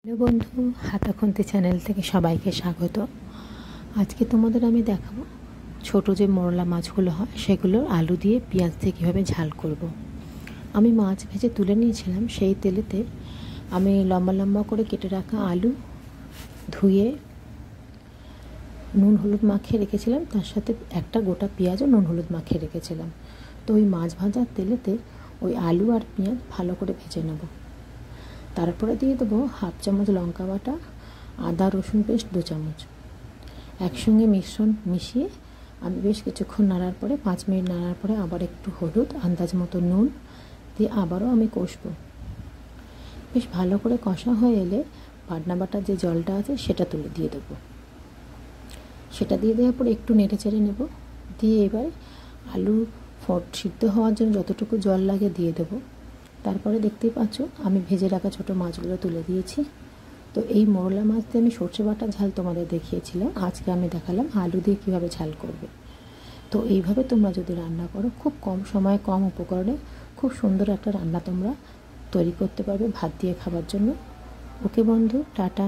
Hello বন্ধু, হাতাখন্তি channel থেকে সবাইকে স্বাগত। আজকে তোমাদের আমি দেখাবো ছোট যে মোরলা মাছগুলো হয় সেগুলো আলু দিয়ে পেঁয়াজ দিয়ে কীভাবে ঝাল করব। আমি মাছ ভেজে তুলে নিয়েছিলাম। সেই তেলেতে আমি লম্বা লম্বা করে কেটে রাখা আলু ধুয়ে নুন হলুদ মাখিয়ে রেখেছিলাম, তার সাথে একটা গোটা পেঁয়াজও নুন হলুদ মাখিয়ে রেখেছিলাম। তো ওই মাছ ভাজার তেলেতে ওই আলু আর পেঁয়াজ ভালো করে ভেজে নেব। তারপরে দিয়ে দেবো হাফ চামচ লঙ্কা বাটা, আদা রসুন পেস্ট 2 চামচ। একসঙ্গে মিশ্রণ মিশিয়ে আমি বেশ কিছুক্ষণ নাড়ার পরে 5 মিনিট নাড়ার পরে আবার একটু হলুদ, আন্দাজ মতো নুন দিয়ে আবারও আমি কষবো। বেশ ভালো করে কষা হয়ে এলে বাটনা বাটার যে জলটা আছে সেটা তুলে দিয়ে দেবো। সেটা দিয়ে দেওয়ার পরে একটু নেড়ে চেড়ে নেব। দিয়ে এবার আলু সিদ্ধ হওয়ার জন্য যতটুকু জল লাগে দিয়ে দেবো। তারপরে দেখতেই পাচ্ছ আমি ভেজে রাখা ছোটো মাছগুলো তুলে দিয়েছি। তো এই মোরলা মাছ দিয়ে আমি সর্ষে বাটার ঝাল তোমাদের দেখিয়েছিলাম, আজকে আমি দেখালাম আলু দিয়ে কীভাবে ঝাল করবে। তো এইভাবে তোমরা যদি রান্না করো, খুব কম সময়ে কম উপকরণে খুব সুন্দর একটা রান্না তোমরা তৈরি করতে পারবে ভাত দিয়ে খাবার জন্য। ওকে বন্ধু, টাটা।